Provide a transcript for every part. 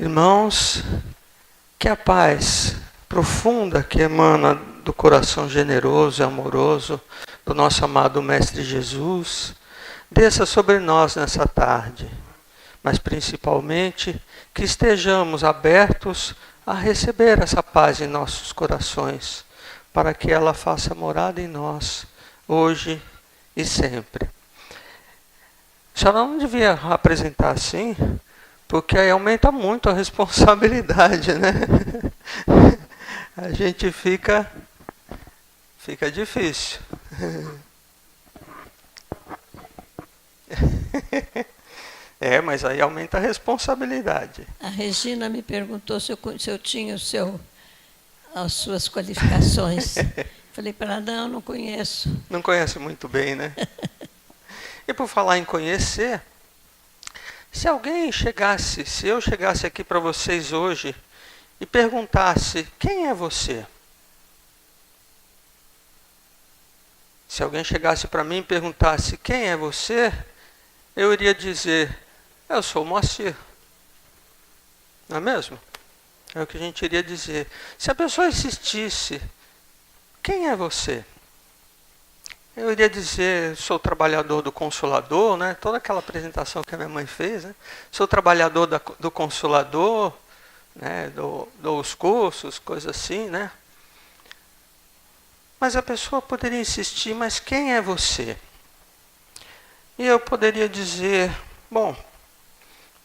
Irmãos, que a paz profunda que emana do coração generoso e amoroso do nosso amado Mestre Jesus desça sobre nós nessa tarde, mas principalmente que estejamos abertos a receber essa paz em nossos corações, para que ela faça morada em nós, hoje e sempre. Já não devia apresentar assim, porque aí aumenta muito a responsabilidade, né? A gente fica difícil. Mas aí aumenta a responsabilidade. A Regina me perguntou se eu tinha as suas qualificações. Falei para ela, não conheço. Não conhece muito bem, né? E por falar em conhecer, se eu chegasse aqui para vocês hoje e perguntasse, quem é você? Se alguém chegasse para mim e perguntasse, quem é você? Eu iria dizer, eu sou o Moacir. Não é mesmo? É o que a gente iria dizer. Se a pessoa insistisse, quem é você? Eu iria dizer, sou trabalhador do Consolador, né? Toda aquela apresentação que a minha mãe fez, né? Sou trabalhador do Consolador, né? Dou os cursos, coisas assim, né? Mas a pessoa poderia insistir, mas quem é você? E eu poderia dizer, bom,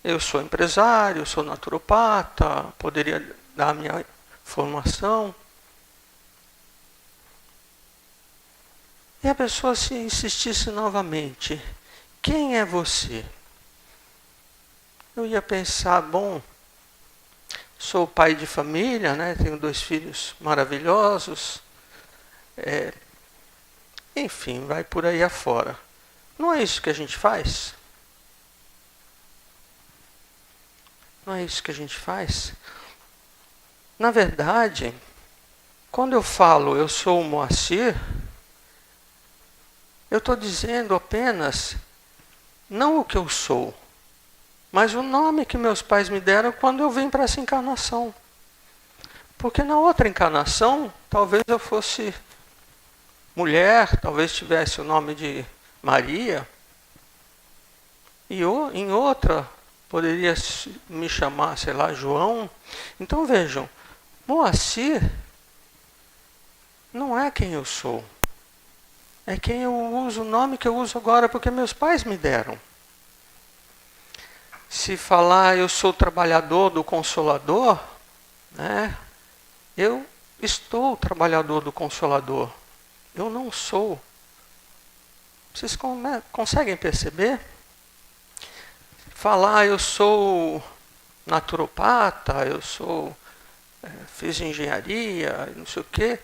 eu sou empresário, sou naturopata, poderia dar a minha formação. E a pessoa se insistisse novamente, quem é você? Eu ia pensar, bom, sou pai de família, né? Tenho 2 filhos maravilhosos, enfim, vai por aí afora. Não é isso que a gente faz? Não é isso que a gente faz? Na verdade, quando eu falo eu sou o Moacir, eu estou dizendo apenas, não o que eu sou, mas o nome que meus pais me deram quando eu vim para essa encarnação. Porque na outra encarnação, talvez eu fosse mulher, talvez tivesse o nome de Maria, e em outra poderia me chamar, sei lá, João. Então vejam, Moacir não é quem eu sou. É quem eu uso, o nome que eu uso agora, porque meus pais me deram. Se falar eu sou trabalhador do Consolador, né? Eu estou trabalhador do Consolador. Eu não sou. Vocês conseguem perceber? Falar eu sou naturopata, fiz engenharia, não sei o quê.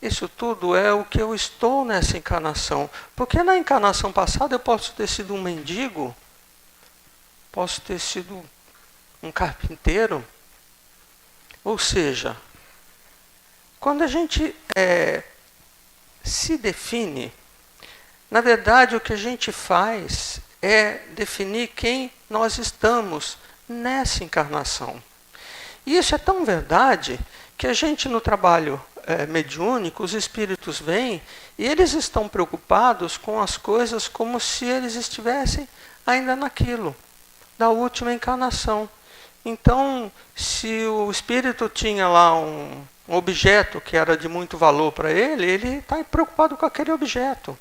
Isso tudo é o que eu estou nessa encarnação. Porque na encarnação passada eu posso ter sido um mendigo, posso ter sido um carpinteiro. Ou seja, quando a gente se define, na verdade o que a gente faz é definir quem nós estamos nessa encarnação. E isso é tão verdade que a gente no trabalho mediúnico, os espíritos vêm e eles estão preocupados com as coisas como se eles estivessem ainda naquilo, da última encarnação. Então, se o espírito tinha lá um objeto que era de muito valor para ele está preocupado com aquele objeto,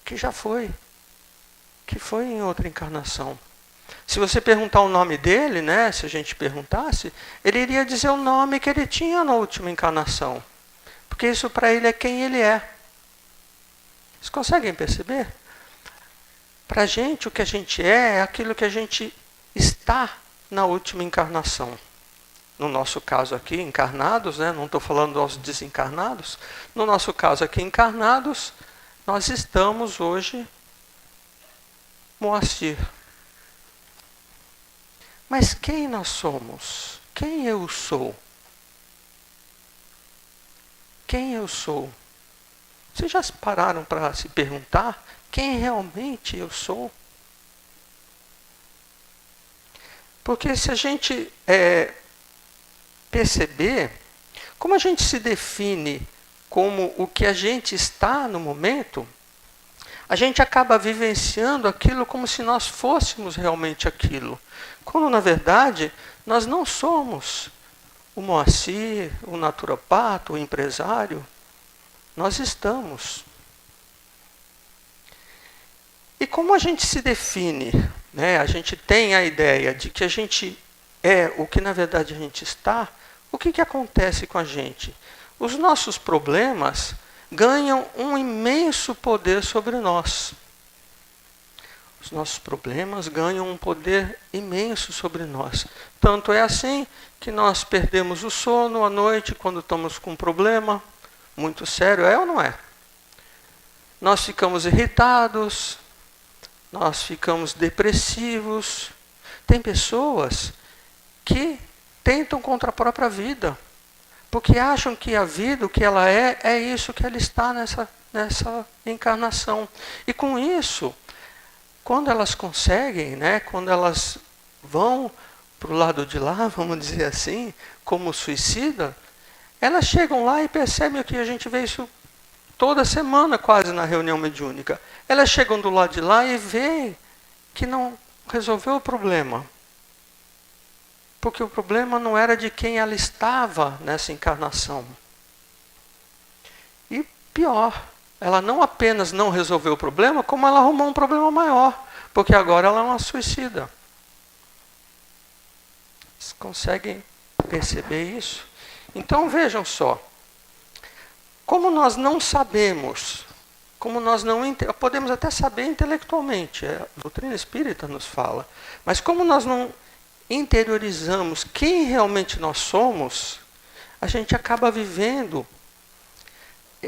que já foi, que foi em outra encarnação. Se você perguntar o nome dele, né, se a gente perguntasse, ele iria dizer o nome que ele tinha na última encarnação. Porque isso para ele é quem ele é. Vocês conseguem perceber? Para a gente, o que a gente é aquilo que a gente está na última encarnação. No nosso caso aqui, encarnados, né, não estou falando aos desencarnados. No nosso caso aqui, encarnados, nós estamos hoje Moacir. Mas quem nós somos? Quem eu sou? Quem eu sou? Vocês já pararam para se perguntar quem realmente eu sou? Porque se a gente perceber, como a gente se define como o que a gente está no momento, a gente acaba vivenciando aquilo como se nós fôssemos realmente aquilo. Quando, na verdade, nós não somos o Moacir, o naturopata, o empresário. Nós estamos. E como a gente se define, né? A gente tem a ideia de que a gente é o que, na verdade, a gente está, o que acontece com a gente? Os nossos problemas ganham um imenso poder sobre nós. Os nossos problemas ganham um poder imenso sobre nós. Tanto é assim que nós perdemos o sono à noite quando estamos com um problema muito sério, é ou não é? Nós ficamos irritados, nós ficamos depressivos. Tem pessoas que tentam contra a própria vida, porque acham que a vida, o que ela é isso que ela está nessa encarnação. E com isso, quando elas conseguem, né, quando elas vão para o lado de lá, vamos dizer assim, como suicida, elas chegam lá e percebem que a gente vê isso toda semana quase na reunião mediúnica. Elas chegam do lado de lá e veem que não resolveu o problema. Porque o problema não era de quem ela estava nessa encarnação. E pior, ela não apenas não resolveu o problema, como ela arrumou um problema maior. Porque agora ela é uma suicida. Vocês conseguem perceber isso? Então vejam só. Como nós não sabemos, como nós não podemos até saber intelectualmente, a doutrina espírita nos fala, mas como nós não interiorizamos quem realmente nós somos, a gente acaba vivendo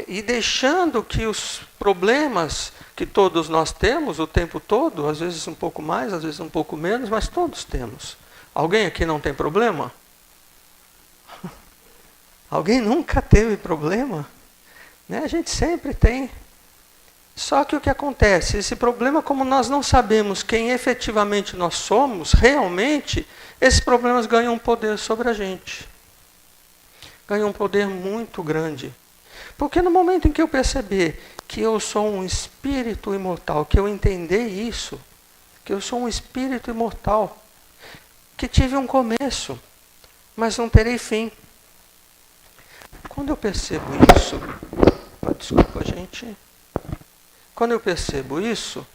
e deixando que os problemas que todos nós temos o tempo todo, às vezes um pouco mais, às vezes um pouco menos, mas todos temos. Alguém aqui não tem problema? Alguém nunca teve problema? Né? A gente sempre tem. Só que o que acontece? Esse problema, como nós não sabemos quem efetivamente nós somos, realmente, esses problemas ganham um poder sobre a gente. Ganham um poder muito grande. Porque no momento em que eu perceber que eu sou um espírito imortal, que eu entender isso, que eu sou um espírito imortal, que tive um começo, mas não terei fim. Quando eu percebo isso, desculpa, gente. Quando eu percebo isso,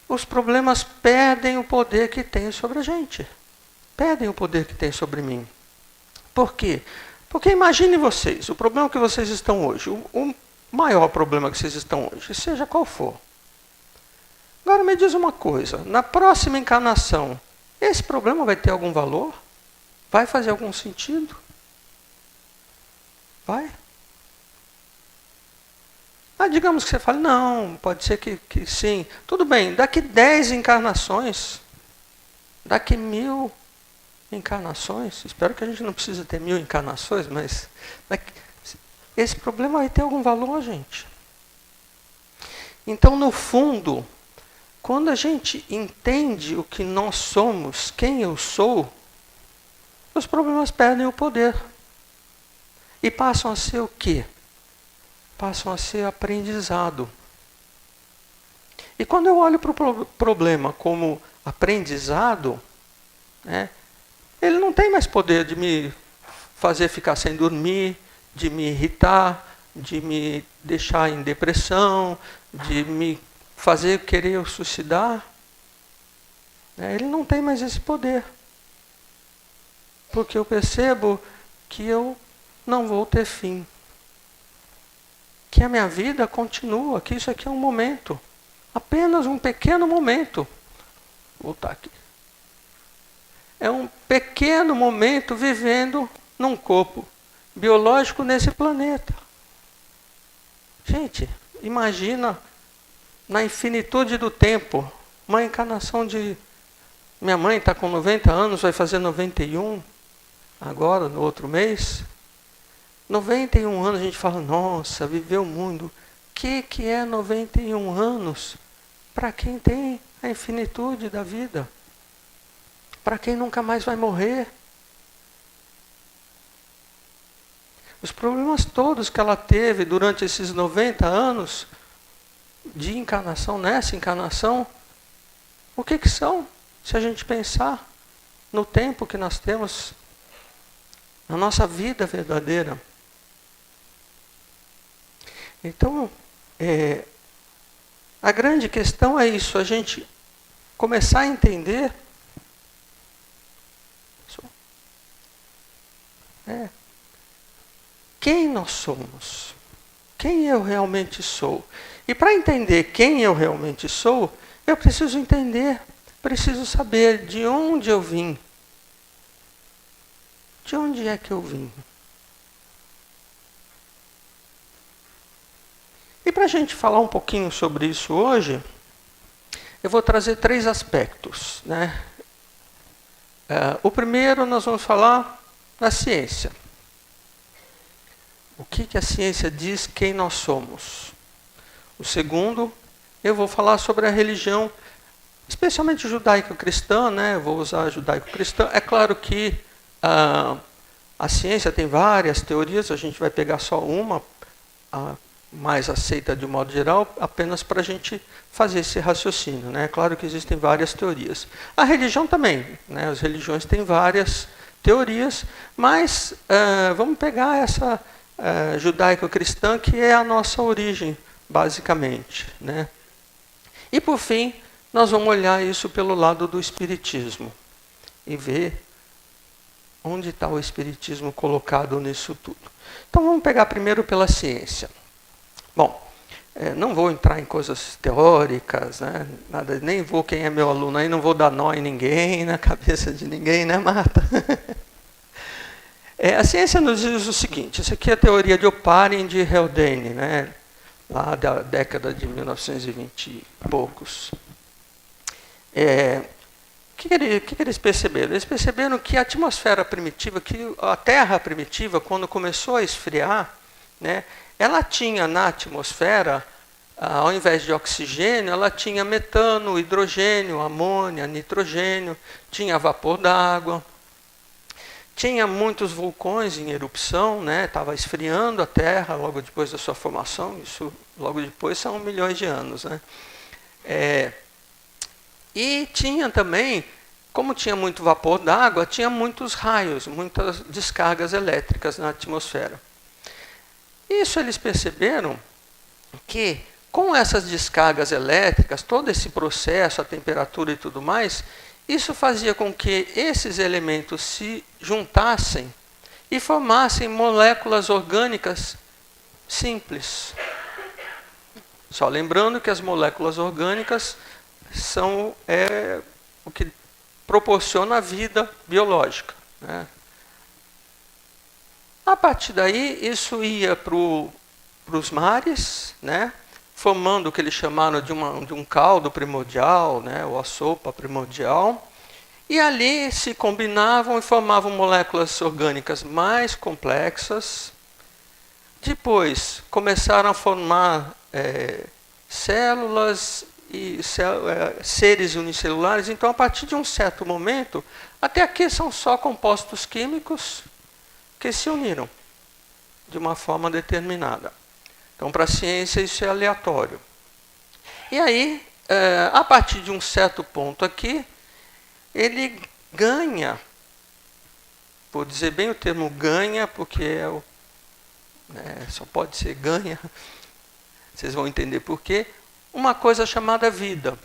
os problemas perdem o poder que tem sobre a gente. Perdem o poder que tem sobre mim. Por quê? Porque imagine vocês, o problema que vocês estão hoje, o maior problema que vocês estão hoje, seja qual for. Agora me diz uma coisa, na próxima encarnação, esse problema vai ter algum valor? Vai fazer algum sentido? Vai? Digamos que você fale, não, pode ser que sim. Tudo bem, daqui 10 encarnações, daqui 1000 encarnações, espero que a gente não precise ter 1000 encarnações, mas esse problema vai ter algum valor, gente. Então, no fundo, quando a gente entende o que nós somos, quem eu sou, os problemas perdem o poder. E passam a ser o quê? Passam a ser aprendizado. E quando eu olho para o problema como aprendizado, né, ele não tem mais poder de me fazer ficar sem dormir, de me irritar, de me deixar em depressão, de me fazer querer suicidar. Ele não tem mais esse poder. Porque eu percebo que eu não vou ter fim. Que a minha vida continua, que isso aqui é um momento. Apenas um pequeno momento. Vou voltar aqui. É um pequeno momento vivendo num corpo biológico nesse planeta. Gente, imagina na infinitude do tempo, uma encarnação de... Minha mãe está com 90 anos, vai fazer 91 agora, no outro mês. 91 anos, a gente fala, nossa, viveu o mundo. O que é 91 anos para quem tem a infinitude da vida. Para quem nunca mais vai morrer. Os problemas todos que ela teve durante esses 90 anos de encarnação, nessa encarnação, o que são? Se a gente pensar no tempo que nós temos, na nossa vida verdadeira. Então, a grande questão é isso, a gente começar a entender quem nós somos, quem eu realmente sou. E para entender quem eu realmente sou, eu preciso entender, preciso saber de onde eu vim. De onde é que eu vim? E para a gente falar um pouquinho sobre isso hoje, eu vou trazer 3 aspectos, né? O primeiro, nós vamos falar da ciência. O que a ciência diz quem nós somos? O segundo, eu vou falar sobre a religião, especialmente judaico-cristã, né? Eu vou usar judaico-cristã. É claro que a ciência tem várias teorias, a gente vai pegar só uma, a mais aceita de um modo geral, apenas para a gente fazer esse raciocínio, né? É claro que existem várias teorias. A religião também, né? As religiões têm várias teorias, mas vamos pegar essa judaico-cristã, que é a nossa origem, basicamente, né? E por fim, nós vamos olhar isso pelo lado do espiritismo e ver onde está o espiritismo colocado nisso tudo. Então vamos pegar primeiro pela ciência. Bom, não vou entrar em coisas teóricas, né? Nada, nem vou, quem é meu aluno aí, não vou dar nó em ninguém, na cabeça de ninguém, né, Marta? A ciência nos diz o seguinte, isso aqui é a teoria de Oparin de Haldane, né? Lá da década de 1920 e poucos. O que eles perceberam? Eles perceberam que a atmosfera primitiva, que a Terra primitiva, quando começou a esfriar, né, ela tinha na atmosfera, ao invés de oxigênio, ela tinha metano, hidrogênio, amônia, nitrogênio, tinha vapor d'água, tinha muitos vulcões em erupção, né, estava esfriando a Terra logo depois da sua formação, isso logo depois são milhões de anos, né? E tinha também, como tinha muito vapor d'água, tinha muitos raios, muitas descargas elétricas na atmosfera. Isso eles perceberam que, com essas descargas elétricas, todo esse processo, a temperatura e tudo mais, isso fazia com que esses elementos se juntassem e formassem moléculas orgânicas simples. Só lembrando que as moléculas orgânicas são o que proporciona a vida biológica, né? A partir daí, isso ia para os mares, né? Formando o que eles chamaram de um caldo primordial, né? Ou a sopa primordial. E ali se combinavam e formavam moléculas orgânicas mais complexas. Depois, começaram a formar células e seres unicelulares. Então, a partir de um certo momento, até aqui são só compostos químicos que se uniram de uma forma determinada. Então, para a ciência, isso é aleatório. E aí, a partir de um certo ponto aqui, ele ganha, vou dizer bem o termo ganha, porque só pode ser ganha, vocês vão entender por quê, uma coisa chamada vida.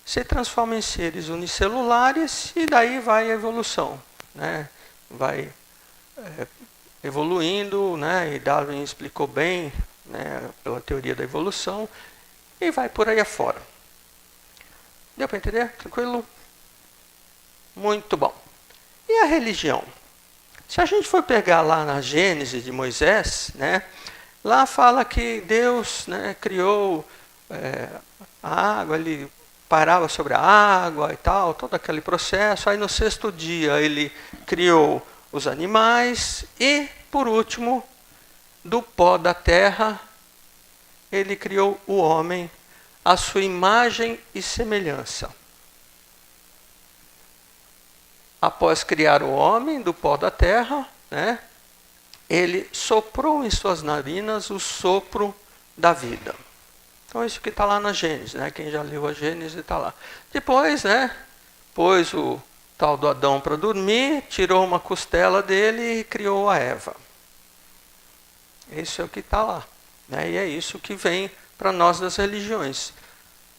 Se transforma em seres unicelulares e daí vai a evolução, né? Vai evoluindo, né? E Darwin explicou bem, né, pela teoria da evolução, e vai por aí afora. Deu para entender? Tranquilo? Muito bom. E a religião? Se a gente for pegar lá na Gênesis de Moisés, né, lá fala que Deus, né, criou a água, ele parava sobre a água e tal, todo aquele processo. Aí no 6º dia ele criou os animais e, por último, do pó da terra, ele criou o homem à sua imagem e semelhança. Após criar o homem do pó da terra, né, ele soprou em suas narinas o sopro da vida. Então isso que está lá na Gênesis, né? Quem já leu a Gênesis está lá. Depois, né, pôs o tal do Adão para dormir, tirou uma costela dele e criou a Eva. Isso é o que está lá, né? E é isso que vem para nós das religiões.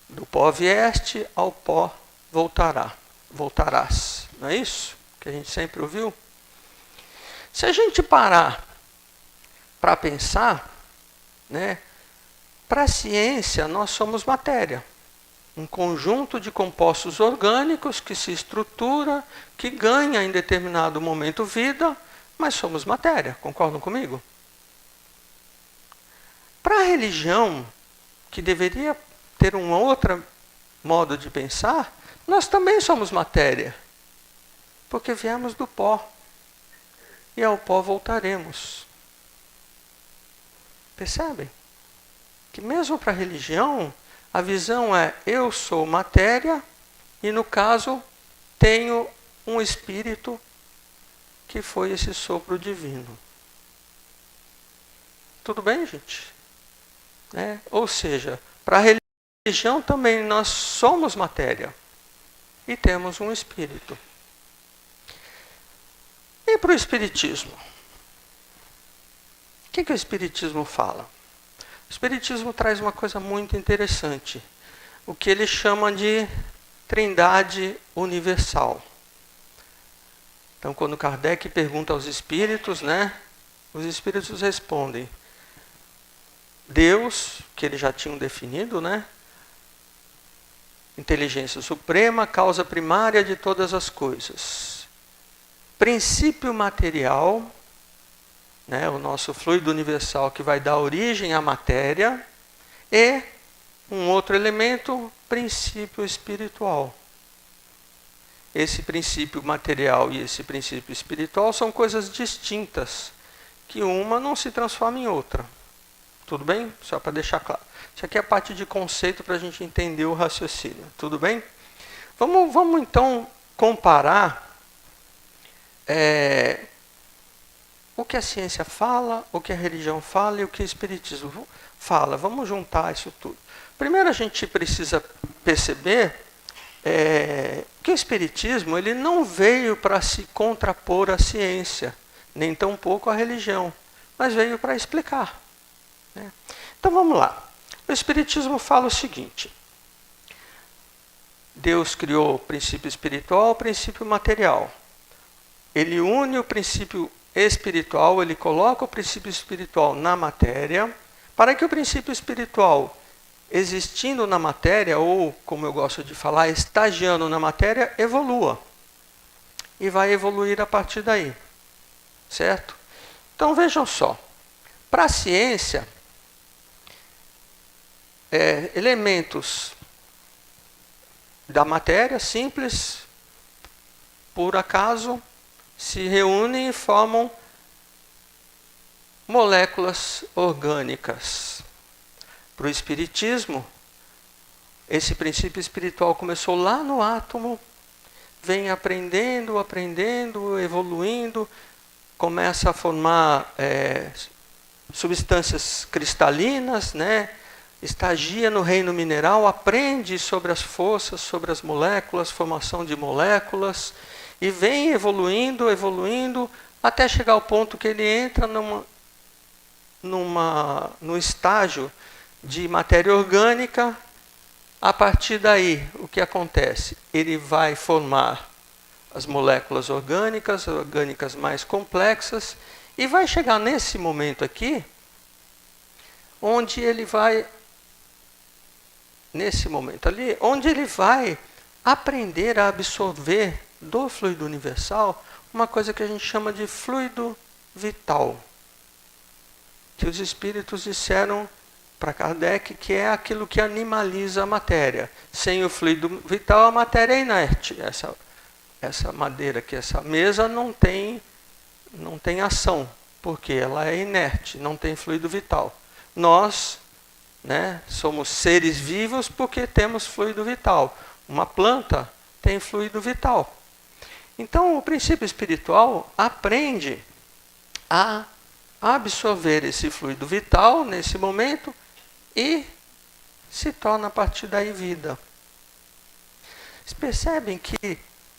Do pó vieste, ao pó voltarás. Não é isso que a gente sempre ouviu? Se a gente parar para pensar, né, para a ciência nós somos matéria. Um conjunto de compostos orgânicos que se estrutura, que ganha em determinado momento vida, mas somos matéria. Concordam comigo? Para a religião, que deveria ter um outro modo de pensar, nós também somos matéria, porque viemos do pó, e ao pó voltaremos. Percebem? Que mesmo para a religião, a visão é: eu sou matéria, e no caso, tenho um espírito que foi esse sopro divino. Tudo bem, gente? Ou seja, para a religião também nós somos matéria e temos um espírito. E para o espiritismo? O que o espiritismo fala? O espiritismo traz uma coisa muito interessante, o que ele chama de Trindade Universal. Então, quando Kardec pergunta aos espíritos, né, os espíritos respondem: Deus, que eles já tinham definido, né? Inteligência suprema, causa primária de todas as coisas. Princípio material, né, o nosso fluido universal que vai dar origem à matéria. E um outro elemento, princípio espiritual. Esse princípio material e esse princípio espiritual são coisas distintas, que uma não se transforma em outra. Tudo bem? Só para deixar claro. Isso aqui é a parte de conceito para a gente entender o raciocínio. Tudo bem? Vamos então comparar o que a ciência fala, o que a religião fala e o que o espiritismo fala. Vamos juntar isso tudo. Primeiro a gente precisa perceber que o espiritismo ele não veio para se contrapor à ciência, nem tampouco à religião, mas veio para explicar. Então vamos lá. O espiritismo fala o seguinte: Deus criou o princípio espiritual, o princípio material. Ele une o princípio espiritual, ele coloca o princípio espiritual na matéria, para que o princípio espiritual, existindo na matéria, ou como eu gosto de falar, estagiando na matéria, evolua. E vai evoluir a partir daí. Certo? Então vejam só. Para a ciência, elementos da matéria simples, por acaso, se reúnem e formam moléculas orgânicas. Para o espiritismo, esse princípio espiritual começou lá no átomo, vem aprendendo, evoluindo, começa a formar substâncias cristalinas, né? Estagia no reino mineral, aprende sobre as forças, sobre as moléculas, formação de moléculas, e vem evoluindo, até chegar ao ponto que ele entra no estágio de matéria orgânica. A partir daí, o que acontece? Ele vai formar as moléculas orgânicas mais complexas, e vai chegar nesse momento aqui, onde ele vai aprender a absorver do fluido universal uma coisa que a gente chama de fluido vital, que os espíritos disseram para Kardec que é aquilo que animaliza a matéria. Sem o fluido vital, a matéria é inerte. Essa madeira aqui, essa mesa não tem ação, porque ela é inerte, não tem fluido vital. Nós né? Somos seres vivos porque temos fluido vital. Uma planta tem fluido vital. Então, o princípio espiritual aprende a absorver esse fluido vital nesse momento e se torna a partir daí vida. Vocês percebem que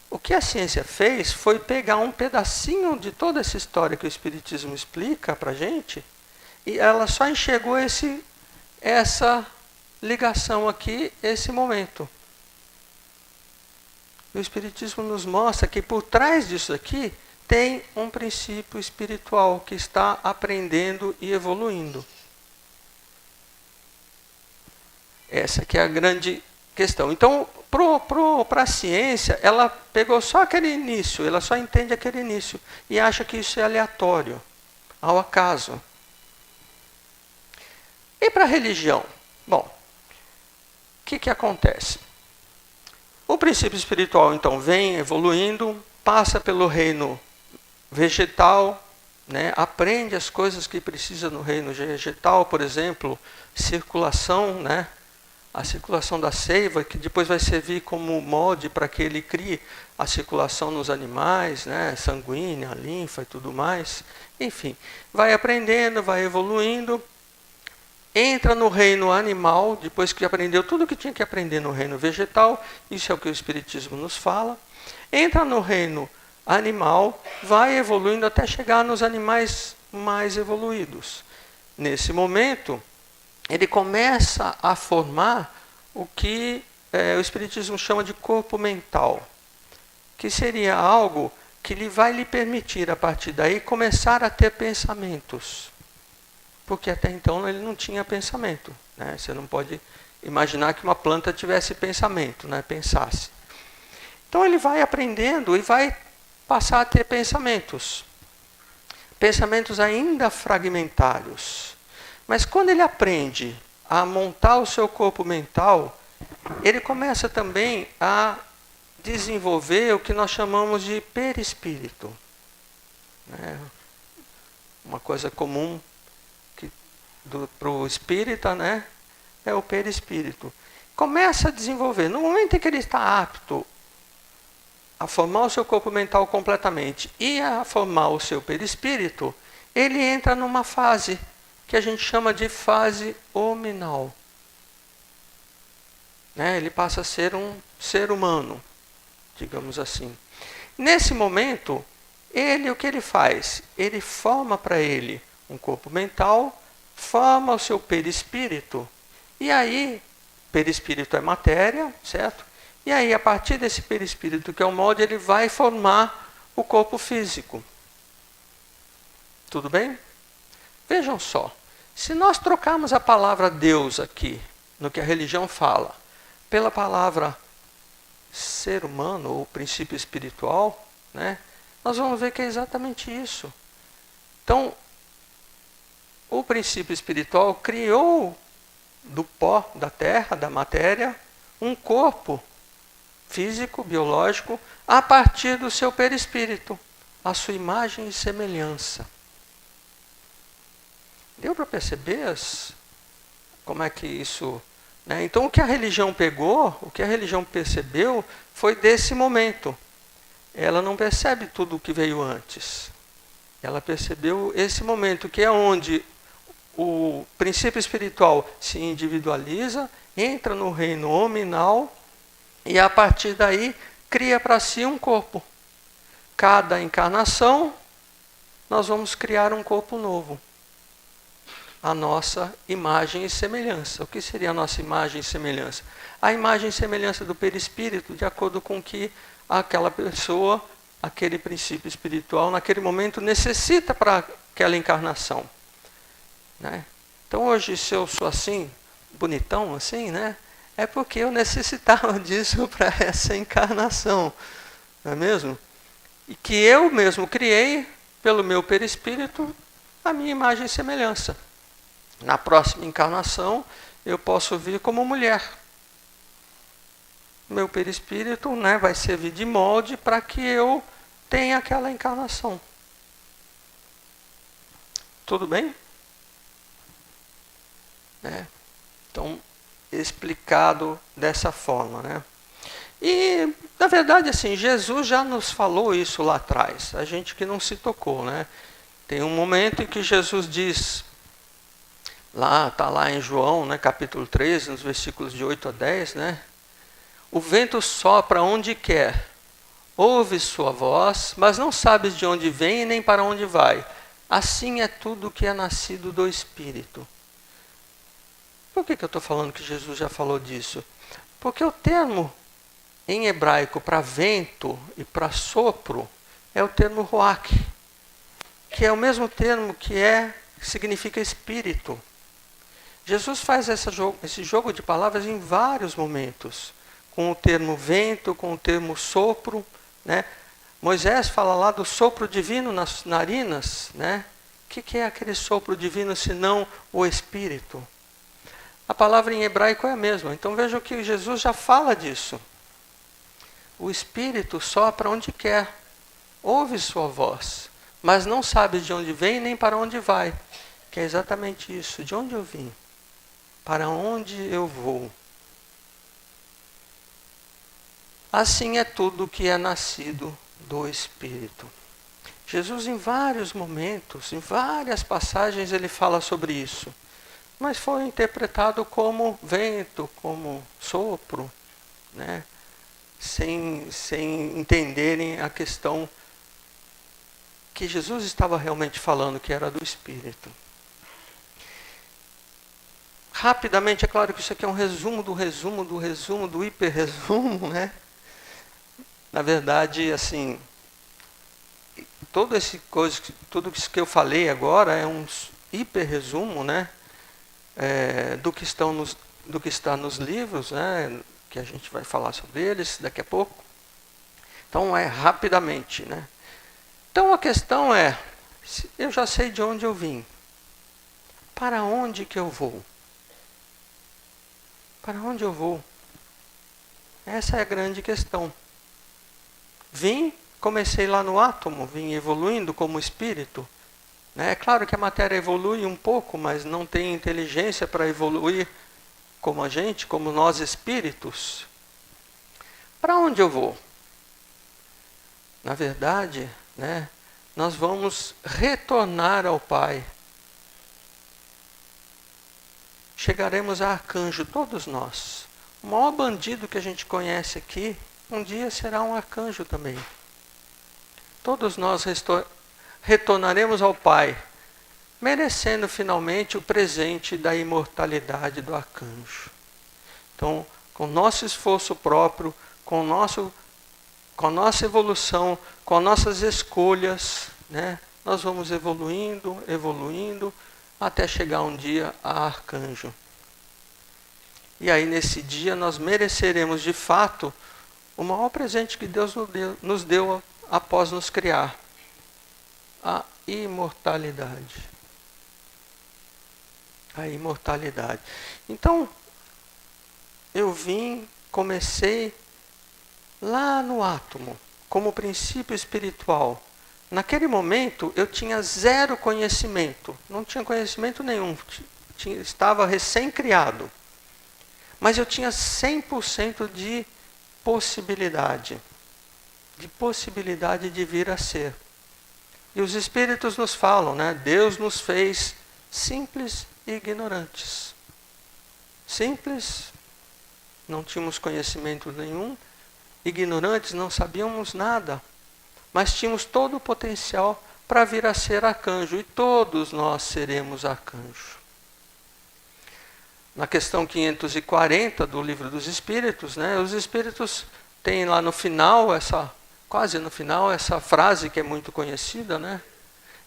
o que a ciência fez foi pegar um pedacinho de toda essa história que o Espiritismo explica para a gente, e ela só enxergou essa ligação aqui, esse momento. O Espiritismo nos mostra que por trás disso aqui tem um princípio espiritual que está aprendendo e evoluindo. Essa que é a grande questão. Então, para a ciência, ela pegou só aquele início, ela só entende aquele início e acha que isso é aleatório, ao acaso. E para a religião? Bom, o que acontece? O princípio espiritual, então, vem evoluindo, passa pelo reino vegetal, né? Aprende as coisas que precisa no reino vegetal, por exemplo, circulação, né? A circulação da seiva, que depois vai servir como molde para que ele crie a circulação nos animais, né? Sanguínea, linfa e tudo mais. Enfim, vai aprendendo, vai evoluindo. Entra no reino animal, depois que aprendeu tudo o que tinha que aprender no reino vegetal, isso é o que o Espiritismo nos fala. Entra no reino animal, vai evoluindo até chegar nos animais mais evoluídos. Nesse momento, ele começa a formar o que o Espiritismo chama de corpo mental, que seria algo que vai lhe permitir, a partir daí, começar a ter pensamentos. Porque até então ele não tinha pensamento, né? Você não pode imaginar que uma planta tivesse pensamento, né? Pensasse. Então ele vai aprendendo e vai passar a ter pensamentos. Pensamentos ainda fragmentários. Mas quando ele aprende a montar o seu corpo mental, ele começa também a desenvolver o que nós chamamos de perispírito, né? Uma coisa comum para o espírita, né? É o perispírito. Começa a desenvolver. No momento em que ele está apto a formar o seu corpo mental completamente e a formar o seu perispírito, ele entra numa fase que a gente chama de fase hominal. Né? Ele passa a ser um ser humano, digamos assim. Nesse momento, o que ele faz? Ele forma para ele um corpo mental, forma o seu perispírito, e aí, perispírito é matéria, certo? E aí, a partir desse perispírito, que é o molde, ele vai formar o corpo físico. Tudo bem? Vejam só, se nós trocarmos a palavra Deus aqui, no que a religião fala, pela palavra ser humano, ou princípio espiritual, né, nós vamos ver que é exatamente isso. Então, o princípio espiritual criou do pó da terra, da matéria, um corpo físico, biológico, a partir do seu perispírito, a sua imagem e semelhança. Deu para perceber como é que isso... Né? Então, o que a religião pegou, o que a religião percebeu, foi desse momento. Ela não percebe tudo o que veio antes. Ela percebeu esse momento, que é onde o princípio espiritual se individualiza, entra no reino hominal e, a partir daí, cria para si um corpo. Cada encarnação, nós vamos criar um corpo novo. A nossa imagem e semelhança. O que seria a nossa imagem e semelhança? A imagem e semelhança do perispírito, de acordo com que aquela pessoa, aquele princípio espiritual, naquele momento, necessita para aquela encarnação. Né? Então, hoje, se eu sou assim, bonitão assim, né? É porque eu necessitava disso para essa encarnação. Não é mesmo? E que eu mesmo criei, pelo meu perispírito, a minha imagem e semelhança. Na próxima encarnação, eu posso vir como mulher. Meu perispírito, né, vai servir de molde para que eu tenha aquela encarnação. Tudo bem? Então, explicado dessa forma, né? E, na verdade, assim, Jesus já nos falou isso lá atrás, a gente que não se tocou, né? Tem um momento em que Jesus diz, está lá em João, né, capítulo 13, nos versículos de 8 a 10, né? O vento sopra onde quer, ouve sua voz, mas não sabes de onde vem e nem para onde vai. Assim é tudo que é nascido do Espírito. Por que eu estou falando que Jesus já falou disso? Porque o termo em hebraico para vento e para sopro é o termo ruach, que é o mesmo termo que significa espírito. Jesus faz esse jogo de palavras em vários momentos, com o termo vento, com o termo sopro, né? Moisés fala lá do sopro divino nas narinas, né? O que é aquele sopro divino senão o Espírito? A palavra em hebraico é a mesma. Então vejam que Jesus já fala disso. O Espírito sopra onde quer, ouve sua voz, mas não sabe de onde vem nem para onde vai. Que é exatamente isso. De onde eu vim? Para onde eu vou? Assim é tudo que é nascido do Espírito. Jesus, em vários momentos, em várias passagens, ele fala sobre isso. Mas foi interpretado como vento, como sopro, né? Sem entenderem a questão que Jesus estava realmente falando, que era do Espírito. Rapidamente, é claro que isso aqui é um resumo do hiperresumo, né? Na verdade, assim, tudo isso que eu falei agora é um hiperresumo, né? Do que está nos livros, né? Que a gente vai falar sobre eles daqui a pouco. Então, rapidamente, né? Então, a questão é, eu já sei de onde eu vim. Para onde que eu vou? Para onde eu vou? Essa é a grande questão. Comecei lá no átomo, vim evoluindo como espírito. É claro que a matéria evolui um pouco, mas não tem inteligência para evoluir como a gente, como nós espíritos. Para onde eu vou? Na verdade, né, nós vamos retornar ao Pai. Chegaremos a arcanjo, todos nós. O maior bandido que a gente conhece aqui, um dia será um arcanjo também. Todos nós retornaremos ao Pai, merecendo finalmente o presente da imortalidade do arcanjo. Então, com nosso esforço próprio, com a nossa evolução, com as nossas escolhas, né, nós vamos evoluindo, até chegar um dia a arcanjo. E aí, nesse dia, nós mereceremos de fato o maior presente que Deus nos deu após nos criar: a imortalidade. A imortalidade. Então, eu comecei lá no átomo, como princípio espiritual. Naquele momento, eu tinha zero conhecimento. Não tinha conhecimento nenhum. Estava recém-criado. Mas eu tinha 100% de possibilidade. De possibilidade de vir a ser. E os Espíritos nos falam, né? Deus nos fez simples e ignorantes. Simples, não tínhamos conhecimento nenhum. Ignorantes, não sabíamos nada. Mas tínhamos todo o potencial para vir a ser arcanjo. E todos nós seremos arcanjo. Na questão 540 do Livro dos Espíritos, né, os Espíritos têm lá no final, quase no final, essa frase que é muito conhecida, né?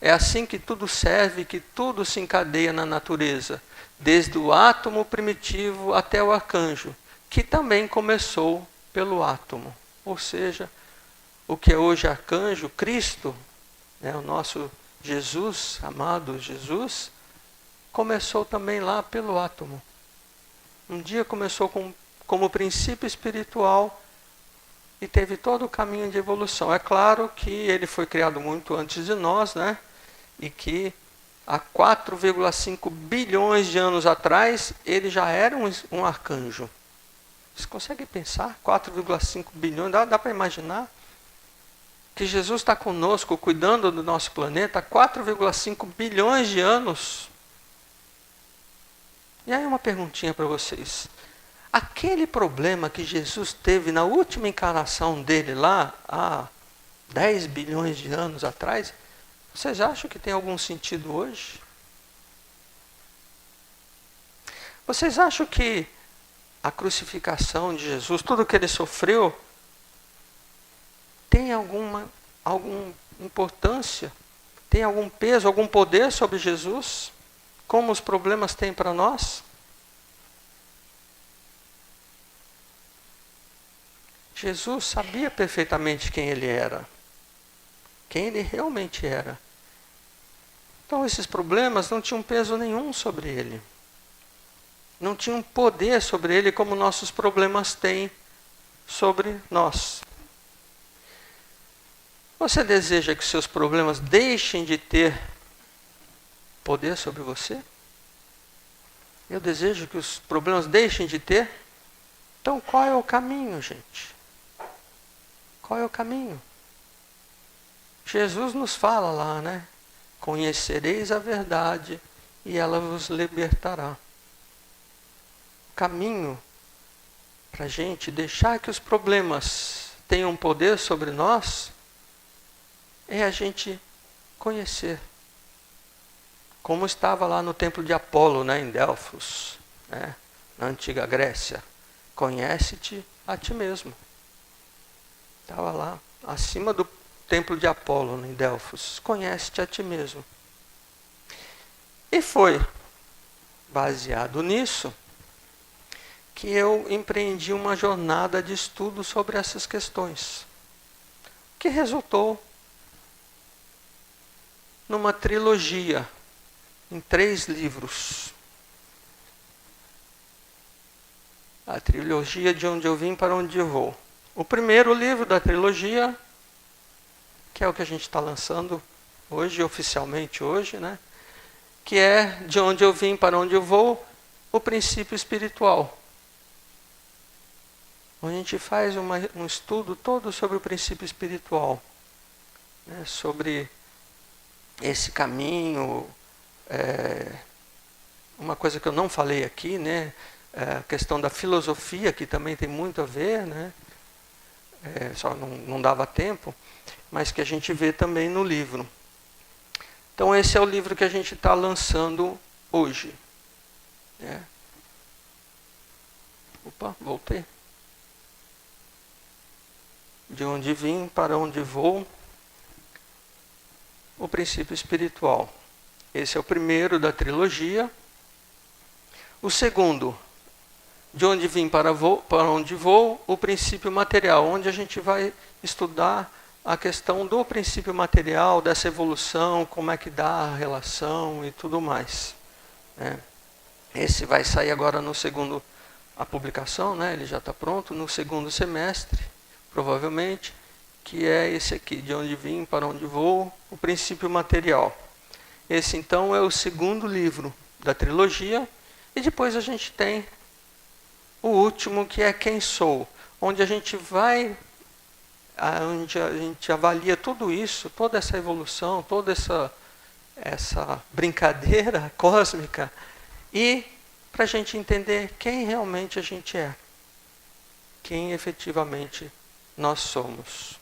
É assim que tudo serve, que tudo se encadeia na natureza, desde o átomo primitivo até o arcanjo, que também começou pelo átomo. Ou seja, o que é hoje arcanjo, Cristo, né, o nosso Jesus, amado Jesus, começou também lá pelo átomo. Um dia começou como princípio espiritual e teve todo o caminho de evolução. É claro que ele foi criado muito antes de nós, né? E que há 4,5 bilhões de anos atrás, ele já era um arcanjo. Vocês conseguem pensar? 4,5 bilhões, dá para imaginar? Que Jesus está conosco, cuidando do nosso planeta há 4,5 bilhões de anos. E aí uma perguntinha para vocês. Aquele problema que Jesus teve na última encarnação dele lá, há 10 bilhões de anos atrás, vocês acham que tem algum sentido hoje? Vocês acham que a crucificação de Jesus, tudo que ele sofreu, tem alguma importância, tem algum peso, algum poder sobre Jesus? Como os problemas têm para nós? Jesus sabia perfeitamente quem ele era, quem ele realmente era. Então esses problemas não tinham peso nenhum sobre ele. Não tinham poder sobre ele como nossos problemas têm sobre nós. Você deseja que seus problemas deixem de ter poder sobre você? Eu desejo que os problemas deixem de ter. Então qual é o caminho, gente? Qual é o caminho? Jesus nos fala lá, né? Conhecereis a verdade e ela vos libertará. O caminho para a gente deixar que os problemas tenham poder sobre nós é a gente conhecer. Como estava lá no templo de Apolo, né, em Delfos, né, na antiga Grécia. Conhece-te a ti mesmo. Estava lá, acima do templo de Apolo, em Delfos. Conhece-te a ti mesmo. E foi baseado nisso que eu empreendi uma jornada de estudo sobre essas questões, que resultou numa trilogia, em 3 livros. A trilogia De Onde Eu Vim Para Onde Eu Vou. O primeiro livro da trilogia, que é o que a gente está lançando hoje, oficialmente hoje, né? Que é De Onde Eu Vim Para Onde Eu Vou, o princípio espiritual. Onde a gente faz um estudo todo sobre o princípio espiritual, né? Sobre esse caminho, uma coisa que eu não falei aqui, né? A questão da filosofia, que também tem muito a ver, né? Só não dava tempo, mas que a gente vê também no livro. Então esse é o livro que a gente está lançando hoje. Opa, voltei. De onde vim, para onde vou, o princípio espiritual. Esse é o primeiro da trilogia. O segundo, de onde vim para onde vou, o princípio material, onde a gente vai estudar a questão do princípio material, dessa evolução, como é que dá a relação e tudo mais. Esse vai sair agora no segundo, a publicação, né? Ele já está pronto, no segundo semestre, provavelmente, que é esse aqui, de onde vim, para onde vou, o princípio material. Esse então é o segundo livro da trilogia, e depois a gente tem o último, que é Quem Sou, onde a gente avalia tudo isso, toda essa evolução, toda essa brincadeira cósmica, e para a gente entender quem realmente a gente é, quem efetivamente nós somos.